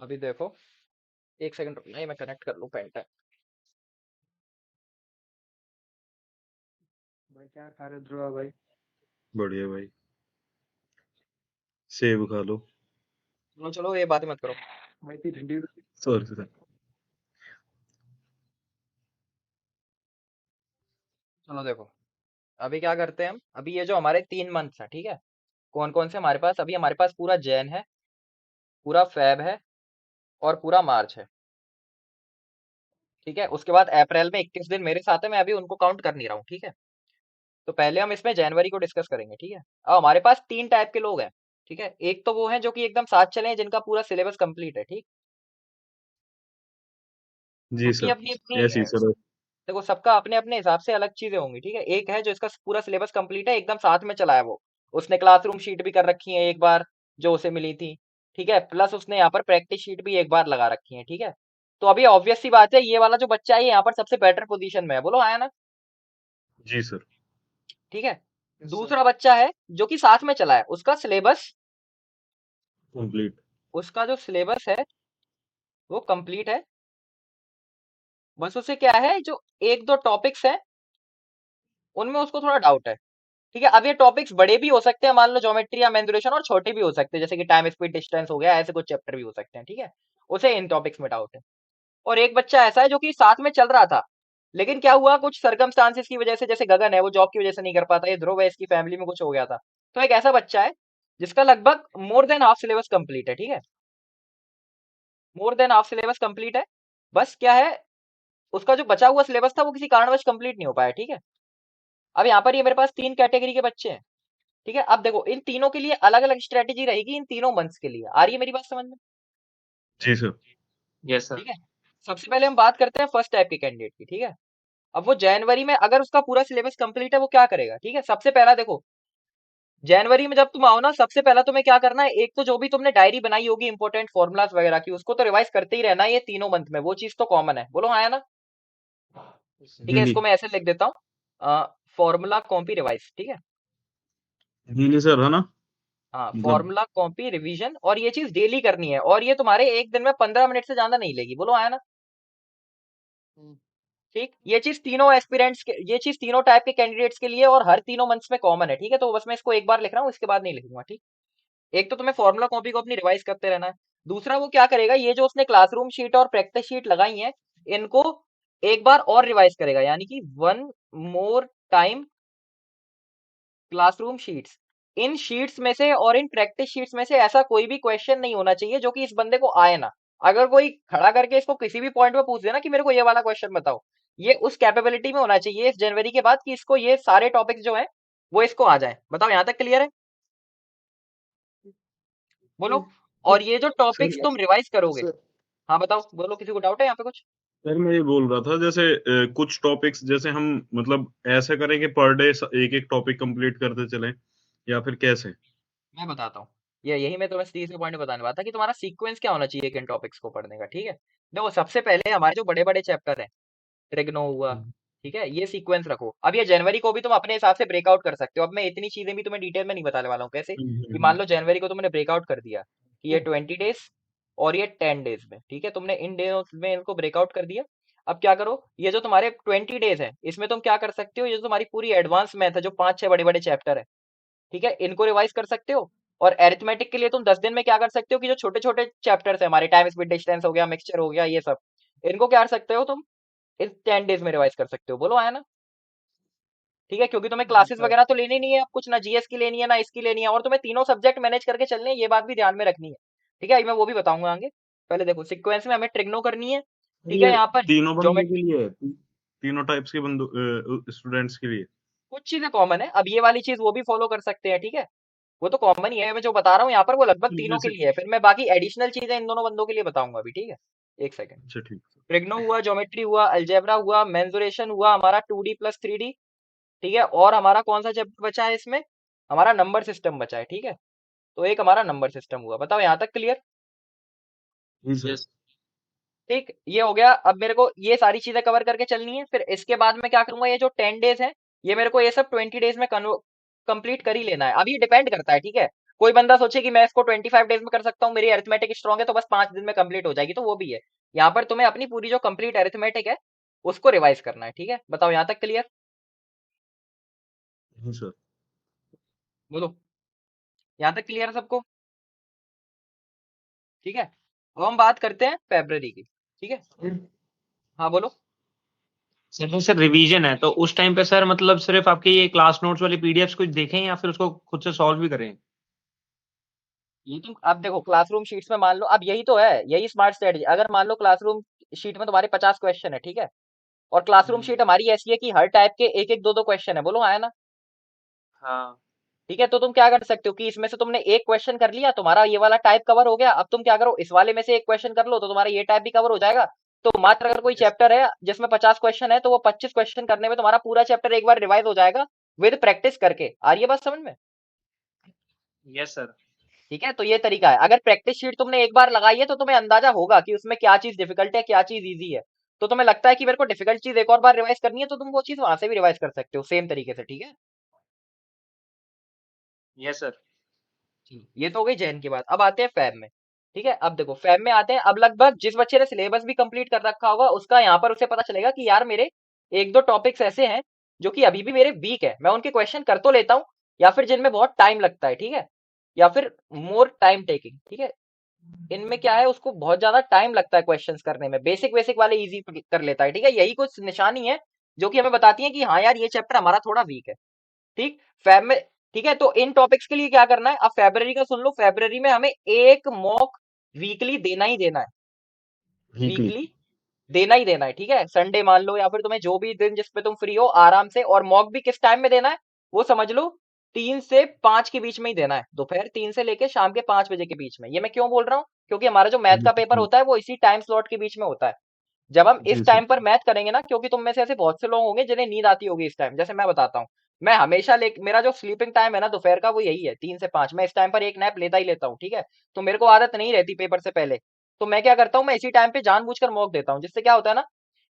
अभी देखो, एक सेकंड रुकना, ये मैं कनेक्ट कर लूँ पेन टाइम। भाई क्या खा रहे हो ध्रुव भाई? बढ़िया भाई। सेब खा लो। चलो चलो, ये बातें मत करो भाई, इतनी ठंडी। Sorry sir. चलो देखो, अभी क्या करते हैं हम, अभी ये जो हमारे 3 मंथ्स हैं, ठीक है, कौन कौन से हमारे पास, अभी हमारे पास पूरा जैन है, पूरा फेब है, और पूरा मार्च है। ठीक है, उसके बाद अप्रैल में 21 दिन मेरे साथ है, मैं अभी उनको काउंट कर नहीं रहा हूँ। ठीक है, तो पहले हम इसमें जनवरी को डिस्कस करेंगे। ठीक है, अब हमारे पास 3 टाइप के लोग हैं। ठीक है, एक तो वो हैं जो कि एकदम साथ चले हैं, जिनका पूरा सिलेबस कंप्लीट है। ठीक, जी सबकी सर। अपनी अपनी ऐसे ही सर। देखो, सबका अपने अपने हिसाब से अलग चीजें होंगी। ठीक है, एक है जो इसका पूरा सिलेबस कंप्लीट है, एकदम साथ में चला है वो, उसने क्लासरूम शीट भी कर रखी है एक बार, जो उसे मिली थी। ठीक है, प्लस उसने यहाँ पर प्रैक्टिस शीट भी एक बार लगा रखी है। ठीक है, तो अभी ऑब्वियस सी बात है, ये वाला जो बच्चा है ये यहाँ पर सबसे बेटर पोजीशन में है, बोलो आया ना। जी सर। ठीक है, दूसरा बच्चा है जो कि साथ में चला है, उसका सिलेबस, कंप्लीट। उसका जो सिलेबस है वो कंप्लीट है। बस उसे क्या है, जो एक दो टॉपिक्स हैं उनमें उसको थोड़ा डाउट है। ठीक है, अब ये टॉपिक्स बड़े भी हो सकते हैं, मान लो ज्योमेट्री या मेंसुरेशन, और छोटे भी हो सकते हैं, जैसे कि टाइम स्पीड डिस्टेंस हो गया, ऐसे कुछ चैप्टर भी हो सकते हैं। ठीक है, उसे इन टॉपिक्स में डाउट है। और एक बच्चा ऐसा है जो कि साथ में चल रहा था, लेकिन क्या हुआ, कुछ सर्कमस्टांसिस की वजह से, जैसे गगन है वो जॉब की वजह से नहीं कर पाता, ये ध्रुव है इसकी फैमिली में कुछ हो गया था। तो एक ऐसा बच्चा है जिसका लगभग more than half syllabus complete है। ठीक है, more than half syllabus complete है। बस क्या है, उसका जो बचा हुआ सिलेबस था वो किसी कारणवश कंप्लीट नहीं हो पाया। ठीक है, अब यहाँ पर ये मेरे पास 3 कैटेगरी के बच्चे हैं। ठीक है, अब देखो, इन तीनों के लिए अलग अलग स्ट्रेटेजी रहेगी, इन तीनों मंथ्स के लिए। आ रही है मेरी बात समझ में? जी सर। Yes sir. ठीक है, सबसे पहले हम बात करते हैं फर्स्ट टाइप के कैंडिडेट की। ठीक है, अब वो जनवरी में अगर उसका पूरा सिलेबस कंप्लीट है वो क्या करेगा? ठीक है, सबसे पहला देखो, जनवरी में जब तुम आओ ना, सबसे पहला तुम्हें क्या करना है, एक तो जो भी तुमने डायरी बनाई होगी इंपॉर्टेंट फॉर्मुलाज वगैरह की, उसको तो रिवाइज करते ही रहना है ये तीनों मंथ में, वो चीज तो कॉमन है, बोलो हाँ है ना। ठीक जी है, जी। इसको मैं ऐसे लिख देता हूँ, फॉर्मूला कॉपी रिवाइज। ठीक है, जी जी सर, है ना। हाँ, मतलब। फॉर्मूला कॉपी रिवीजन, और ये चीज डेली करनी है, और ये तुम्हारे एक दिन में 15 मिनट से ज्यादा नहीं लेगी, बोलो आया ना। ठीक, ये चीज तीनों एस्पिरेंट्स के, ये चीज तीनों टाइप के कैंडिडेट्स के लिए और हर तीनों मंथ्स में कॉमन है। ठीक है, तो बस मैं इसको एक बार लिख रहा हूँ, इसके बाद नहीं लिखूंगा। ठीक, एक तो तुम्हें फॉर्मूला कॉपी को अपनी रिवाइज करते रहना है। दूसरा वो क्या करेगा, ये जो उसने क्लासरूम शीट और प्रैक्टिस शीट लगाई है, इनको एक बार और रिवाइज करेगा, यानी कि one more time classroom sheets. इन शीट्स में से और इन प्रैक्टिस शीट्स में से ऐसा कोई भी क्वेश्चन नहीं होना चाहिए जो कि इस बंदे को आए ना। अगर कोई खड़ा करके इसको किसी भी पॉइंट पे पूछ देना कि मेरे को ये वाला क्वेश्चन बताओ, ये उस कैपेबिलिटी में होना चाहिए इस जनवरी के बाद कि इसको ये सारे टॉपिक्स जो हैं वो इसको आ जाए। बताओ यहाँ तक क्लियर है? बोलो। और ये जो सर। टॉपिक्स तुम रिवाइज करोगे, सर। हाँ बताओ, बोलो, किसी को डाउट है यहाँ पे कुछ? सर मैं ये बोल रहा था, जैसे कुछ टॉपिक्स जैसे हम मतलब ऐसे करें कि पर डे एक एक टॉपिक कंप्लीट करते चलें, या फिर कैसे? मैं बताता हूँ, ये यही मैं तुम्हें तीसरे पॉइंट बताने वाला था कि तुम्हारा सीक्वेंस क्या होना चाहिए किन टॉपिक्स को पढ़ने का। ठीक है, देखो, सबसे पहले हमारे जो बड़े बड़े चैप्टर हैं, ट्रिग्नो हुआ, हम्म। ठीक है, ये सीक्वेंस रखो। अब ये जनवरी को भी तुम अपने हिसाब से ब्रेकआउट कर सकते हो, अब मैं इतनी चीजें भी तुम्हें डिटेल में नहीं बताने वाला हूँ। कैसे कि मान हम्म। लो जनवरी को तुमने ब्रेकआउट कर दिया कि ये 20 डेज और ये 10 डेज में, ठीक है, तुमने इन डेज में इनको ब्रेकआउट कर दिया। अब क्या करो, ये जो तुम्हारे 20 डेज है, इसमें तुम क्या कर सकते हो, ये जो तुम्हारी पूरी एडवांस मैथ है, जो 5-6 बड़े बड़े चैप्टर है, ठीक है, इनको रिवाइज कर सकते हो। और एरिथमेटिक के लिए तुम 10 दिन में क्या कर सकते हो कि जो छोटे छोटे चैप्टर्स है हमारे, टाइम स्पीड डिस्टेंस हो गया, मिक्सचर हो गया, ये सब, इनको क्या कर सकते हो तुम इस 10 डेज में रिवाइज कर सकते हो, बोलो आया ना। ठीक है, क्योंकि तुम्हें क्लासेस वगैरह तो लेनी नहीं है, अब कुछ ना जीएस की लेनी है ना इसकी लेनी है, और तुम्हें तीनों सब्जेक्ट मैनेज करके चलने हैं, ये बात भी ध्यान में रखनी है। ठीक है, मैं वो भी बताऊंगा आगे। पहले देखो, सीक्वेंस में हमें ट्रिग्नो करनी है। ठीक है, ये यहाँ पर तीनों बंदों ज्योमेट्री, के लिए है, तीनों टाइप्स के बंदों स्टूडेंट्स के लिए। कुछ चीजें कॉमन है, अब ये वाली चीज वो भी फॉलो कर सकते हैं। ठीक है, वो तो कॉमन ही है, मैं जो बता रहा हूँ यहाँ पर वो लगभग तीनों के जैसे। लिए है, फिर मैं बाकी एडिशनल चीजें इन दोनों बंदों के लिए बताऊंगा अभी। ठीक है, एक सेकंड। अच्छा ठीक है। ट्रिग्नो हुआ, ज्योमेट्री हुआ, अलजेब्रा हुआ, मेंसुरेशन हुआ, हमारा 2D+3D। ठीक है, और हमारा कौन सा चैप्टर बचा है इसमें, हमारा नंबर सिस्टम बचा है। ठीक है, तो एक हमारा नंबर सिस्टम हुआ। बताओ यहाँ तक क्लियर? जी सर। यस। ठीक, ये हो गया। अब मेरे को ये सारी चीजें कवर करके चलनी है, फिर इसके बाद मैं क्या करूंगा, ये जो 10 डेज है, ये मेरे को ये सब 20 डेज में कंप्लीट कर ही लेना है। अब ये डिपेंड करता है, ठीक है, कोई बंदा सोचे कि मैं इसको 25 डेज में कर सकता हूँ, मेरी अरिथमेटिक स्ट्रांग है तो बस 5 दिन में कंप्लीट हो जाएगी, तो वो भी है। यहाँ पर तुम्हें अपनी पूरी जो कंप्लीट अरिथमेटिक है उसको रिवाइज करना है। ठीक है, बताओ यहाँ तक क्लियर? जी सर। बोलो, यहाँ तक क्लियर है सबको? ठीक है, अब हम बात करते हैं फेब्रवरी की। ठीक है, हाँ बोलो। सर जैसे रिवीजन है तो उस टाइम पे सर मतलब सिर्फ आपके ये क्लास नोट्स वाली पीडीएफ्स कुछ देखें या फिर उसको खुद से सॉल्व भी करें? ये तुम अब देखो क्लासरूम शीट्स में मान लो, अब यही तो है, यही स्मार्ट स्ट्रेटजी। अगर मान लो क्लासरूम शीट में तुम्हारे 50 क्वेश्चन है, ठीक है, और क्लासरूम शीट हमारी ऐसी है कि हर टाइप के एक एक दो दो क्वेश्चन है, बोलो आया ना? हाँ। ठीक है, तो तुम क्या कर सकते हो कि इसमें से तुमने एक क्वेश्चन कर लिया, तुम्हारा ये वाला टाइप कवर हो गया। अब तुम क्या करो, इस वाले में से एक क्वेश्चन कर लो तो तुम्हारा ये टाइप भी कवर हो जाएगा। तो मात्र अगर कोई चैप्टर है जिसमें 50 क्वेश्चन है, तो वो 25 क्वेश्चन करने में तुम्हारा पूरा चैप्टर एक बार रिवाइज हो जाएगा, विद प्रैक्टिस करके। आ रही है बात समझ में? Yes sir. ठीक है, तो ये तरीका है। अगर प्रैक्टिस शीट तुमने एक बार लगाई है तो तुम्हें अंदाजा होगा कि उसमें क्या चीज डिफिकल्ट है, क्या चीज इजी है। तो तुम्हें लगता है कि मेरे को डिफिकल्ट चीज एक और बार रिवाइज करनी है, तो तुम वो चीज वहां से भी रिवाइज कर सकते हो सेम तरीके से। ठीक है, यस सर। ये तो हो गई जैन की बात। अब आते हैं फैब में। ठीक है, अब देखो फैब में आते हैं। अब लगभग जिस बच्चे ने सिलेबस भी कंप्लीट कर रखा होगा उसका यहाँ पर उसे पता चलेगा कि यार मेरे एक दो टॉपिक्स ऐसे हैं जो कि अभी भी मेरे वीक है, मैं उनके क्वेश्चन कर तो लेता हूँ, या फिर जिनमें बहुत टाइम लगता है, ठीक है, या फिर मोर टाइम टेकिंग। ठीक है, इनमें क्या है, उसको बहुत ज्यादा टाइम लगता है क्वेश्चंस करने में, बेसिक बेसिक वाले इजी कर लेता है। ठीक है, यही कुछ निशानी है जो कि हमें बताती है कि हाँ यार ये चैप्टर हमारा थोड़ा वीक है। ठीक, फैब में। ठीक है, तो इन टॉपिक्स के लिए क्या करना है, अब फेब्रवरी का सुन लो। फेब्रवरी में हमें एक मॉक वीकली देना ही देना है, वीकली। वीकली देना ही देना है। ठीक है, संडे मान लो या फिर तुम्हें जो भी दिन जिस पे तुम फ्री हो आराम से। और मॉक भी किस टाइम में देना है, वो समझ लो, 3 से 5 के बीच में ही देना है, दोपहर 3 से लेके शाम के 5 बजे के बीच में। ये मैं क्यों बोल रहा हूँ, क्योंकि हमारा जो मैथ का पेपर होता है वो इसी टाइम स्लॉट के बीच में होता है। जब हम जी इस सर। टाइम पर मैथ करेंगे ना, क्योंकि तुम में से ऐसे बहुत से लोग होंगे जिन्हें नींद आती होगी इस टाइम, जैसे मैं बताता हूँ। मैं हमेशा ले मेरा जो स्लीपिंग टाइम है ना दोपहर का, वो यही है 3 से 5। मैं इस टाइम पर एक नैप लेता ही लेता हूँ। ठीक है, तो मेरे को आदत नहीं रहती पेपर से पहले। तो मैं क्या करता हूँ, मैं इसी टाइम पे जानबूझकर मॉक देता हूँ, जिससे क्या होता है ना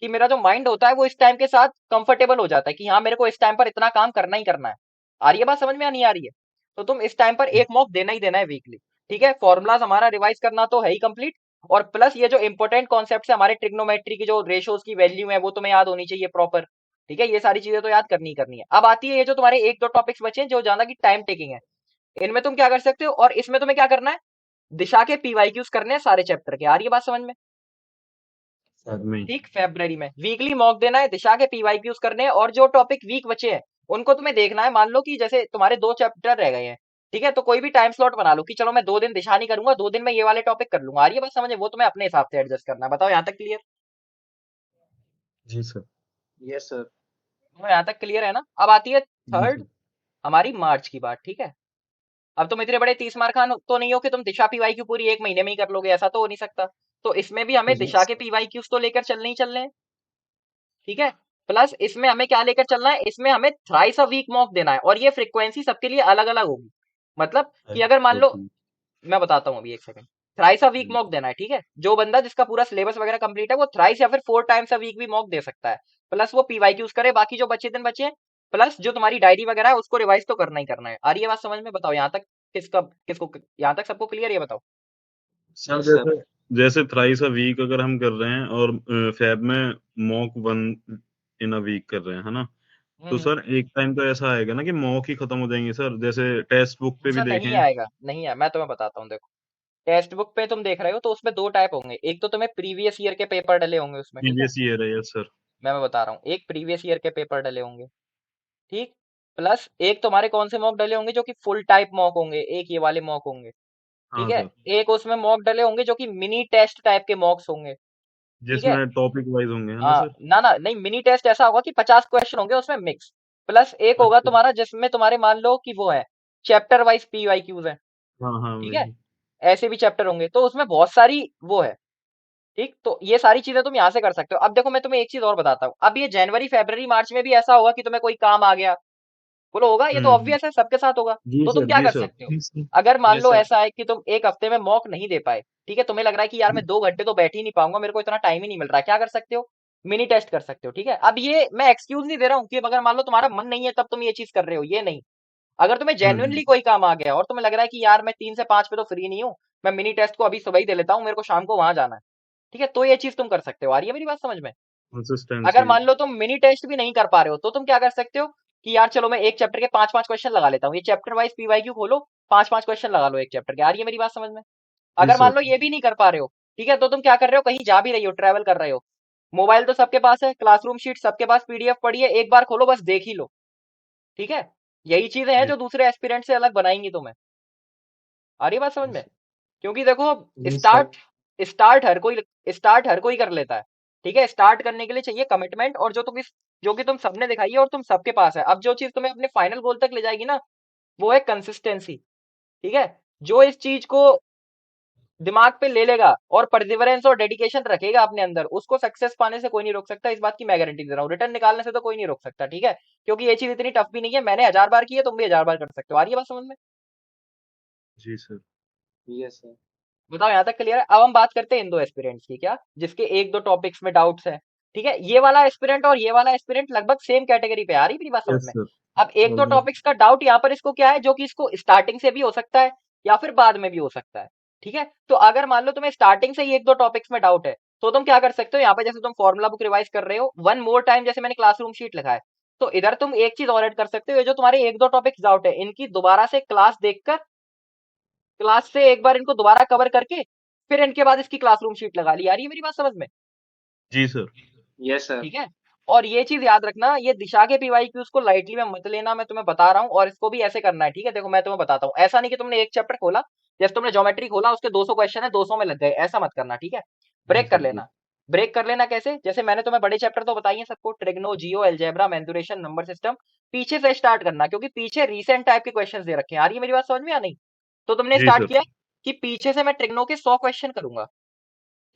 कि मेरा जो माइंड होता है वो इस टाइम के साथ कंफर्टेबल हो जाता है कि हाँ मेरे को इस टाइम पर इतना काम करना ही करना है। आ रही है बात समझ में या नहीं आ रही है? तो तुम इस टाइम पर एक मॉक देना ही देना है वीकली। ठीक है, फॉर्मुलाज हमारा रिवाइज करना तो है ही कंप्लीट, और प्लस ये जो इंपॉर्टेंट कॉन्सेप्ट है हमारे ट्रिग्नोमेट्री की, जो रेशोज की वैल्यू है वो तुम्हें याद होनी चाहिए प्रॉपर। ठीक है, ये सारी चीजें तो याद करनी ही करनी है। अब आती है ये जो तुम्हारे एक दो टॉपिक्स बचे हैं जो ज्यादा की टाइम टेकिंग है, इनमें तुम क्या कर सकते हो, और इसमें तुम्हें क्या करना है, दिशा के पीवाईक्यूज करने हैं सारे चैप्टर के। आ रही है बात समझ में? बाद में। ठीक, फेब्रवरी में वीकली मॉक देना है, दिशा के पीवाईक्यूज करने हैं, और जो टॉपिक वीक बचे हैं उनको तुम्हें देखना है। मान लो कि जैसे तुम्हारे 2 चैप्टर रह गए हैं, ठीक है, तो कोई भी टाइम स्लॉट बना लो कि चलो मैं 2 दिन दिशा नहीं करूंगा, 2 दिन में ये वाले टॉपिक कर लूंगा। आ रही है बात समझे? वो तुम्हें अपने हिसाब से एडजस्ट करना है। बताओ यहाँ तक क्लियर? जी सर। Yes sir. तुम्हें यहाँ तक क्लियर है ना? अब आती है जी थर्ड, सर। हमारी मार्च की बात। ठीक है, अब तुम इतने बड़े 30 मार्क खान तो नहीं हो कि तुम दिशा पीवाईक्यू पूरी एक महीने में ही कर लोगे, ऐसा तो हो नहीं सकता। तो इसमें भी हमें दिशा यस। के पीवाईक्यूज तो लेकर चलने ही चलने हैं। ठीक है, प्लस इसमें हमें क्या लेकर चलना है, इसमें हमें थ्राइस अ वीक मॉक देना है, और ये फ्रीक्वेंसी सबके लिए अलग अलग होगी। मतलब कि अगर मान लो, ओके। मैं बताता हूँ अभी एक second. Thrice a week mock देना है। ठीक है, जो बंदा जिसका पूरा सिलेबस वगैरह कंप्लीट है वो थ्राइस या फिर 4 टाइम्स अ वीक भी मॉक दे सकता है। प्लस वो पीवाईक्यूज करे, बाकी जो बचे दिन बचे हैं, प्लस जो तुम्हारी डायरी वगैरह है उसको रिवाइज तो करना ही करना है। आ रही है बात समझ में? बताओ यहाँ तक किसका किसको, यहाँ तक सबको क्लियर? ये बताओ। Sir yes sir. जैसे जैसे थ्राइस अ वीक अगर हम कर रहे हैं और फैब में mock one in a week कर रहे हैं, है ना? तो हम्म। सर एक टाइम तो ऐसा आएगा ना कि मॉक ही खत्म हो जाएंगे सर, जैसे टेक्स्ट बुक पे भी ऐसा नहीं देखें। आएगा, नहीं है, मैं तुम्हें बताता हूँ। देखो, टेक्स्ट बुक पे तुम देख रहे हो तो उसमें 2 टाइप होंगे। एक तो तुम्हें प्रीवियस ईयर के पेपर डले होंगे उसमें, ठीक है, प्रीवियस ईयर है, यस सर। मैं बता रहा हूँ, एक प्रीवियस ईयर के पेपर डले होंगे। ठीक, प्लस एक तुम्हारे कौन से मॉक डले होंगे जो कि फुल टाइप मॉक होंगे, एक ये वाले मॉक होंगे। ठीक हाँ है, सर। एक उसमें मॉक डले होंगे जो कि मिनी टेस्ट टाइप के मॉक्स होंगे। ठीक है, जिसमें टॉपिक वाइज होंगे, है ना हाँ सर? ना ना नहीं, मिनी टेस्ट ऐसा होगा कि 50 क्वेश्चन होंगे उसमें मिक्स। प्लस एक होगा अच्छा। तुम्हारा जिसमें तुम्हारे मान लो कि वो है chapter wise P Y Qs है। हाँ हाँ ठीक है, वही। ऐसे भी चैप्टर होंगे, तो उसमें बहुत सारी वो है। ठीक, तो ये सारी चीजें तुम यहाँ से कर सकते हो। अब देखो मैं तुम्हें एक चीज और बताता हूँ। अब ये जनवरी फरवरी मार्च में भी ऐसा होगा कि तुम्हें कोई काम आ गया, बोलो होगा, ये तो हम्म। ऑब्वियस है, सबके साथ होगा। जी तो तुम सर, क्या जी कर सर। सकते हो, अगर मान यस लो सर। ऐसा है कि तुम एक हफ्ते में मॉक नहीं दे पाए, ठीक है, तुम्हें लग रहा है कि यार मैं 2 घंटे तो बैठ ही नहीं पाऊंगा, मेरे को इतना टाइम ही नहीं मिल रहा है, क्या कर सकते हो, मिनी टेस्ट कर सकते हो। ठीक है, अब ये मैं एक्सक्यूज नहीं दे रहा हूँ कि अगर मान लो तुम्हारा मन नहीं है तब तुम ये चीज कर रहे हो, ये नहीं। अगर तुम्हें जेन्युइनली कोई काम आ गया और तुम्हें लग रहा है कि यार मैं 3 से 5 पे तो फ्री नहीं हूँ, मैं मिनी टेस्ट को अभी सुबह ही दे लेता हूँ, मेरे को शाम को वहां जाना है, ठीक है, तो ये चीज तुम कर सकते हो। आ रही है मेरी बात समझ में? अगर कंसिस्टेंसी। मान लो तुम मिनी टेस्ट भी नहीं कर पा रहे हो तो तुम क्या कर सकते हो कि यार चलो मैं एक चैप्टर के 5 5 क्वेश्चन लगा लेता हूँ, ये चैप्टर वाइज पीवाईक्यू खोलो, 5 5 क्वेश्चन लगा लो एक चैप्टर के। आ रही है मेरी बात समझ में? जी अगर मान सर। लो ये भी नहीं कर पा रहे हो, ठीक है, तो तुम क्या कर रहे हो, कहीं जा भी रही हो, ट्रैवल कर रहे हो, मोबाइल तो सबके पास है, क्लासरूम शीट सबके पास पीडीएफ पड़ी है, एक बार खोलो बस देख ही लो, ठीक है। यही चीजें हैं जी जो दूसरे एस्पिरेंट से अलग बनाएंगी तुम्हें। आ रही है बात समझ में? क्योंकि देखो yes sir. Start start her कोई कर लेता है, ठीक है, स्टार्ट करने के लिए चाहिए कमिटमेंट, और जो कि तुम सबने दिखाई है और तुम सबके पास है। अब जो चीज तुम्हें अपने फाइनल गोल तक ले जाएगी ना, वो है कंसिस्टेंसी, ठीक है। जो इस चीज को दिमाग पे ले लेगा और परसिवरेंस और डेडिकेशन रखेगा अपने अंदर, उसको सक्सेस पाने से कोई नहीं रोक सकता, इस बात की मैं गारंटी दे रहा हूँ। रिटर्न निकालने से तो कोई नहीं रोक सकता, ठीक है, क्योंकि ये चीज इतनी टफ भी नहीं है, मैंने 1000 बार की है, तुम भी 1000 बार कर सकते हो। आ रही है बात समझ में? जी सर। Yes sir. बताओ यहाँ तक क्लियर है? अब हम बात करते हैं इन दो एस्पिरेंट्स की, क्या जिसके एक दो टॉपिक्स में डाउट्स है, ठीक है। ये वाला एस्पिरेंट और ये वाला एस्पिरेंट लगभग सेम कैटेगरी पे। आ रही मेरी बात समझ यस में? सर। अब एक दो ऑलमोस्ट। टॉपिक्स का डाउट यहाँ पर इसको क्या है, जो कि इसको स्टार्टिंग से भी हो सकता है या फिर बाद में भी हो सकता है, ठीक है। तो अगर मान लो तुम्हें स्टार्टिंग से ही एक दो टॉपिक्स में डाउट है, तो तुम क्या कर सकते हो, यहाँ पे जैसे तुम फॉर्मुला बुक रिवाइज कर रहे हो, वन मोर टाइम, जैसे मैंने क्लासरूम शीट लिखा है, तो इधर तुम एक चीज और ऐड कर सकते हो, ये जो तुम्हारे एक दो टॉपिक्स डाउट है, इनकी दोबारा से क्लास देखकर, क्लास से एक बार इनको दोबारा कवर करके, फिर इनके बाद इसकी क्लासरूम शीट लगा ली। आ रही है मेरी बात समझ में? जी सर। Yes sir. ठीक है। और ये चीज याद रखना, ये दिशा के पीवाईक्यूज को लाइटली में मत लेना, मैं तुम्हें बता रहा हूँ, और इसको भी ऐसे करना है, ठीक है। देखो मैं तुम्हें बताता हूँ, ऐसा नहीं कि तुमने एक चैप्टर खोला, जैसे तुमने ज्योमेट्री खोला, उसके 200 क्वेश्चन है, 200 में लग गए, ऐसा मत करना, ठीक है। जी ब्रेक कर सर। जी। लेना। ब्रेक कर लेना कैसे? जैसे मैंने तुम्हें बड़े चैप्टर तो बताइए सबको, ट्रिग्नो, जियो, एलजेब्रा, मेंसुरेशन, नंबर सिस्टम, पीछे से स्टार्ट करना, क्योंकि पीछे रीसेंट टाइप के क्वेश्चन दे रखे हैं। आ रही है मेरी बात समझ में या नहीं? तो तुमने जी स्टार्ट सर। किया कि पीछे से मैं ट्रिग्नो के 100 क्वेश्चन करूंगा,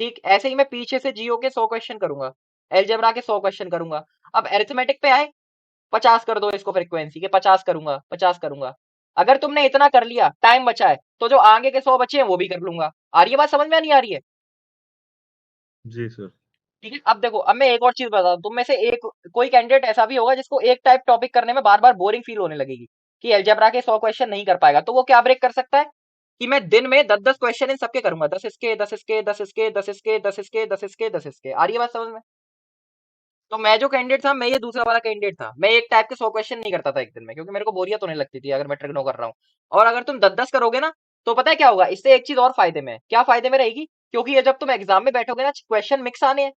ठीक, ऐसे ही मैं पीछे से जियो के 100 क्वेश्चन करूंगा, एलजेब्रा के 100 क्वेश्चन करूंगा। अब अरिथमेटिक पे आए, 50 कर दो इसको, फ्रीक्वेंसी के 50 करूंगा, 50 करूंगा। अगर तुमने इतना कर लिया, टाइम बचा है, तो जो आगे के 100 बचे हैं वो भी कर लूंगा। आ रही है बात समझ में या नहीं आ रही है? जी सर। ठीक है। अब देखो, अब मैं एक और चीज बता दूं, तुम में से एक कोई कैंडिडेट ऐसा भी होगा जिसको एक टाइप टॉपिक करने में बार बार बोरिंग फील होने लगेगी, कि एलजेब्रा के 100 क्वेश्चन नहीं कर पाएगा, तो वो क्या ब्रेक कर सकता है कि मैं दिन में 10 10 क्वेश्चन इन सबके करूंगा, 10 इसके, 10 इसके, 10 इसके, 10 इसके, 10 इसके, 10 इसके, 10 इसके। आ रही है बात समझ में? तो मैं जो कैंडिडेट था, मैं ये दूसरा वाला कैंडिडेट था, मैं एक टाइप के 100 क्वेश्चन नहीं करता था एक दिन में, क्योंकि मेरे को बोरियत होने लगती थी अगर मैं ट्रिग्नो कर रहा हूँ। और अगर तुम 10 10 करोगे ना, तो पता है क्या होगा, इससे एक चीज और फायदे में है। क्या फायदे में रहेगी? क्योंकि ये जब तुम एग्जाम में बैठोगे ना, क्वेश्चन मिक्स आने हैं,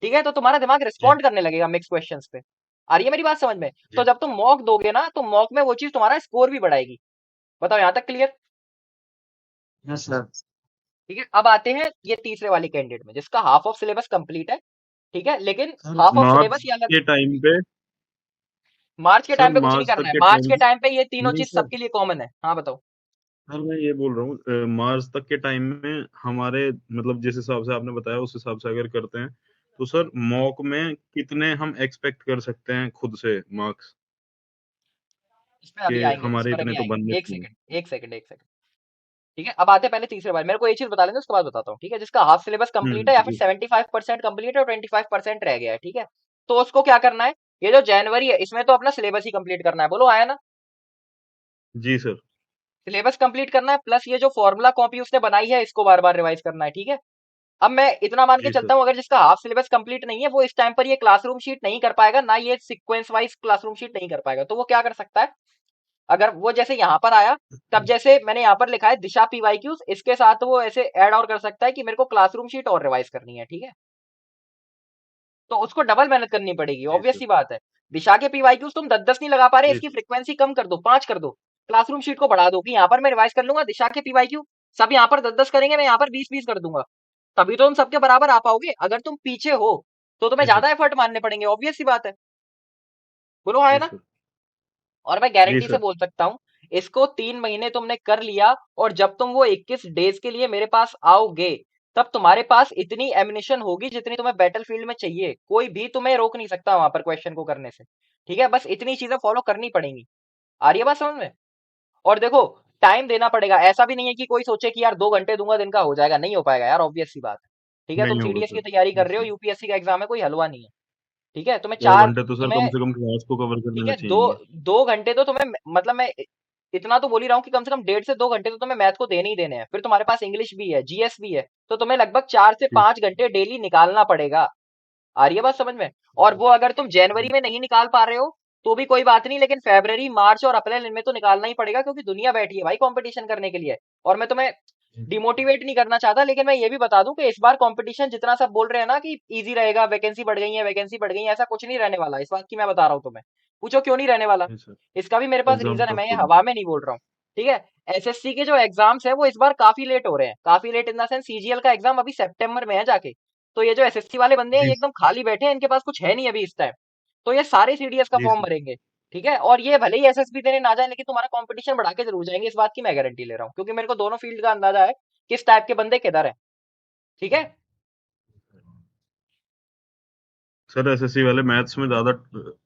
ठीक है, तो तुम्हारा दिमाग जी। रिस्पॉन्ड करने लगेगा मिक्स क्वेश्चन पे। आ रही है मेरी बात समझ में? तो जी। जब तुम मॉक दोगे ना, तो मॉक में वो चीज तुम्हारा स्कोर भी बढ़ाएगी। बताओ यहाँ तक क्लियर? Yes sir. ठीक है। अब आते हैं ये तीसरे वाले कैंडिडेट में, जिसका हाफ ऑफ सिलेबस कंप्लीट है, ठीक है, लेकिन सर हाफ ऑफ सिलेबस मार्च या के टाइम पे। मार्च के सर टाइम पे कुछ नहीं मार्च करना तक है, के मार्च टाइम। के टाइम पे ये तीनों नहीं चीज सर। सबके लिए कॉमन है। हाँ बताओ। सर मैं ये बोल रहा हूँ मार्च तक के टाइम में हमारे मतलब जिस हिसाब से आपने बताया उस हिसाब से अगर करते हैं तो सर मॉक में कितने हम एक्सपेक्ट कर सकते हैं खुद से मार्क्स इस पे के अभी आएंगे, इस हमारे पर अभी इतने तो आएंगे, बनने एक चाहिए। सेकंड, एक सेकंड, एक सेकंड। ठीक है। अब आते हैं पहले तीसरे बार, मेरे को ये चीज बता लेना, उसके बाद बताता हूँ, ठीक है। जिसका हाफ सिलेबस कंप्लीट है या फिर जी। 75% कंप्लीट है और 25% रह गया है, ठीक है, तो उसको क्या करना है, ये जो जनवरी है, इसमें तो अपना सिलेबस ही कंप्लीट करना है, बोलो आया ना? जी सर। सिलेबस कंप्लीट करना है, प्लस ये जो फॉर्मूला कॉपी उसने बनाई है, इसको बार बार रिवाइज करना है, ठीक है। अब मैं इतना मान के जी चलता सर। हूँ, अगर जिसका हाफ सिलेबस कंप्लीट नहीं है, वो इस टाइम पर ये क्लासरूम शीट नहीं कर पाएगा ना, ये सीक्वेंस वाइज क्लासरूम शीट नहीं कर पाएगा, तो वो क्या कर सकता है, अगर वो जैसे यहाँ पर आया, तब जैसे मैंने यहाँ पर लिखा है दिशा पीवाईक्यूज, इसके साथ वो ऐसे ऐड और कर सकता है कि मेरे को क्लासरूम शीट और रिवाइज करनी है, ठीक है। तो उसको डबल मेहनत करनी पड़ेगी, जी ऑब्वियस सर। सी बात है। दिशा के पीवाईक्यूज तुम 10 10 नहीं लगा पा रहे, जी इसकी सर। फ्रीक्वेंसी कम कर दो, 5 कर दो, क्लासरूम शीट को बढ़ा दो, कि यहाँ पर मैं रिवाइज कर लूंगा दिशा के पीवाईक्यू, सब यहाँ पर 10 10 करेंगे, मैं यहाँ पर 20 20 कर दूंगा, तभी तो तुम सबके बराबर आ पाओगे। अगर तुम पीछे हो तो तुम्हें जी सर। ज्यादा एफर्ट मानने पड़ेंगे, ऑब्वियस सी बात है। बोलो हाँ है जी ना? सर। और मैं जी गारंटी से सर। बोल सकता हूँ, इसको 3 महीने तुमने कर लिया, और जब तुम वो 21 डेज के लिए मेरे पास आओगे, तब तुम्हारे पास इतनी एमिनेशन होगी जितनी तुम्हें बैटलफील्ड में चाहिए, कोई भी तुम्हें रोक नहीं सकता वहां पर क्वेश्चन को करने से, ठीक है। बस इतनी चीजें फॉलो करनी पड़ेंगी। आ रही है बात समझ में? और देखो, टाइम देना पड़ेगा, ऐसा भी नहीं है कि कोई सोचे कि यार 2 घंटे दूंगा दिन का हो जाएगा, नहीं हो पाएगा यार, ऑब्वियस सी बात है, ठीक है। तुम नहीं होगा सीडीएस की सर। तैयारी कर जी रहे हो, सर। यूपीएससी का एग्जाम है, कोई हलवा नहीं है। ठीक है तुम्हें 2 चार घंटे तो सर कम तुम्हें से कम क्लास को कवर ठीक करने है दो चाहिए। 2 घंटे तो तुम्हें मतलब मैं इतना तो बोल ही रहा हूँ कि कम से कम 1.5 से 2 घंटे तो तुम्हें मैथ को देने ही देने हैं, फिर तुम्हारे पास इंग्लिश भी है, जीएस भी है, तो तुम्हें लगभग चार से जी पांच घंटे डेली निकालना पड़ेगा। आ रही है बात समझ में? और वो अगर तुम जनवरी जी में नहीं निकाल पा रहे हो तो भी कोई बात नहीं, लेकिन फेब्रवरी मार्च और अप्रैल इनमें तो निकालना ही पड़ेगा, क्योंकि दुनिया बैठी है भाई कंपटीशन करने के लिए। और मैं तुम्हें जी डिमोटिवेट नहीं करना चाहता, लेकिन मैं ये भी बता दूं कि इस बार कंपटीशन जितना सब बोल रहे हैं ना कि इजी रहेगा, वैकेंसी बढ़ गई है, वैकेंसी बढ़ गई है, ऐसा कुछ नहीं रहने वाला इस बात की मैं बता रहा हूँ तुम्हें। पूछो क्यों नहीं रहने वाला? जी सर। इसका भी मेरे पास एग्जाम रीजन है, मैं टफ ये होगा। हवा में नहीं बोल रहा हूँ। ठीक है, एसएससी के जो एग्जाम्स है वो इस बार काफी लेट हो रहे हैं, काफी late in the sense CGL का एग्जाम अभी सितंबर में है जाके। तो ये जो एसएससी वाले बंदे हैं ये जी एकदम खाली बैठे हैं, इनके पास कुछ है नहीं अभी इस टाइम। तो ये सारे सीडीएस का जी फॉर्म सर। भरेंगे। ठीक है, और ये भले ही एसएसबी देने ना जाए लेकिन तुम्हारा कंपटीशन बढ़ा के जरूर जाएंगे, इस बात की मैं गारंटी ले रहा हूँ, क्योंकि मेरे को दोनों फील्ड का अंदाजा है किस टाइप के बंदे किधर है। ठीक है, सर एसएससी वाले मैथ्स में ज्यादा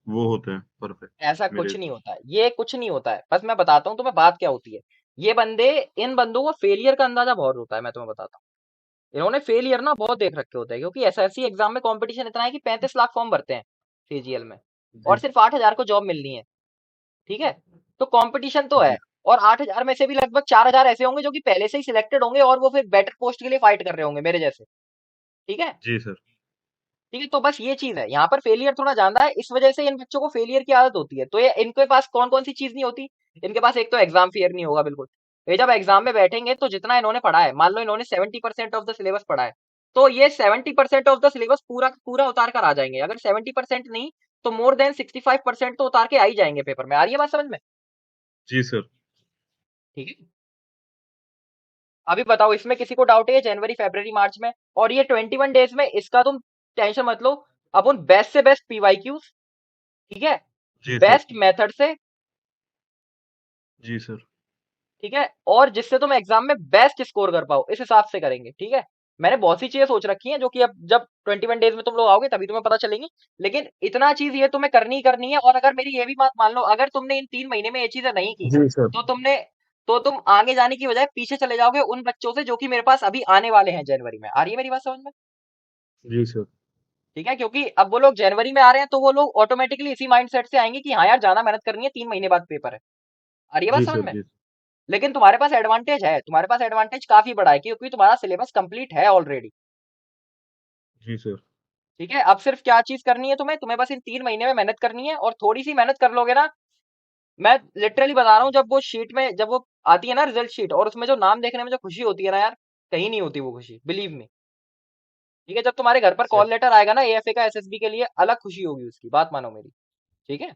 वो होते हैं परफेक्ट ऐसा मेरे कुछ नहीं हिसाब होता है, ये कुछ नहीं होता है, बस मैं बताता हूँ तुम्हें बात क्या होती है। ये बंदे, इन बंदों को फेलियर का अंदाजा बहुत होता है, मैं तुम्हें बताता हूँ। इन्होंने फेलियर ना बहुत देख रखे होते हैं, क्योंकि एसएससी एग्जाम में कंपटीशन इतना है कि 35 लाख फॉर्म भरते हैं सीजीएल में, से। और जी सिर्फ 8,000 को जॉब मिलनी है। ठीक है, तो कंपटीशन तो है। जी और 8,000 में से भी लगभग 4,000 ऐसे होंगे जो कि पहले से ही सिलेक्टेड होंगे और वो फिर बेटर पोस्ट के लिए फाइट कर रहे होंगे मेरे जैसे। ठीक है, जी सर। ठीक है, तो बस ये चीज है, यहाँ पर फेलियर थोड़ा ज्यादा है, इस वजह से इन बच्चों को फेलियर की आदत होती है। तो ये इनके पास कौन कौन सी चीज नहीं होती? इनके पास एक तो एग्जाम फियर नहीं होगा बिल्कुल। ये जब एग्जाम में बैठेंगे तो जितना इन्होंने पढ़ा है, मान लो इन्होंने 70% ऑफ द सिलेबस पढ़ा है, तो ये 70% ऑफ द सिलेबस पूरा पूरा उतार कर आ जाएंगे। अगर 70% नहीं तो मोर देन 65% तो उतार के आ ही जाएंगे पेपर में। आ रही है बात समझ में? जी सर। ठीक है, अभी बताओ इसमें किसी को डाउट है जनवरी फरवरी मार्च में? और ये 21 डेज में, इसका तुम टेंशन मत लो। अपन बेस्ट से बेस्ट पीवाईक्यूज, ठीक है, जी सर। बेस्ट मेथड से, जी सर। ठीक है, और जिससे तुम एग्जाम में बेस्ट स्कोर कर पाओ, इस हिसाब से करेंगे। ठीक है, मैंने बहुत सी चीजें सोच रखी हैं जो कि अब जब 21 डेज में तुम लोग आओगे तभी तुम्हें पता चलेंगी। लेकिन इतना चीज ये तुम्हें करनी ही करनी है। और अगर मेरी ये भी बात मान लो, अगर तुमने इन 3 महीने में ये चीजें नहीं की जी सर। तो तुम आगे जाने की बजाय पीछे चले जाओगे उन बच्चों से जो कि मेरे पास अभी आने वाले हैं जनवरी में। आ रही है मेरी बात समझ में? जी सर। ठीक है, क्योंकि अब वो लोग जनवरी में आ रहे हैं तो वो लोग ऑटोमेटिकली इसी माइंडसेट से आएंगे कि हाँ यार जाना मेहनत करनी है, 3 महीने बाद पेपर है। आ रही है बात जी समझ सर। में? जी लेकिन तुम्हारे पास एडवांटेज है, तुम्हारे पास एडवांटेज काफी बड़ा है, क्योंकि तुम्हारा सिलेबस कंप्लीट है ऑलरेडी। जी सर। ठीक है, अब सिर्फ क्या चीज करनी है तुम्हें? तुम्हें बस इन 3 महीने में मेहनत करनी है, और थोड़ी सी मेहनत कर लोगे ना, मैं लिटरली बता रहा हूँ, जब वो शीट में जब वो आती है ना रिजल्ट शीट, और उसमें जो नाम देखने में जो खुशी होती है ना यार, कहीं नहीं होती वो खुशी, बिलीव मी। ठीक है, जब तुम्हारे घर पर सर। कॉल लेटर आएगा ना एएफए का एसएसबी के लिए, अलग खुशी होगी उसकी, बात मानो मेरी। ठीक है।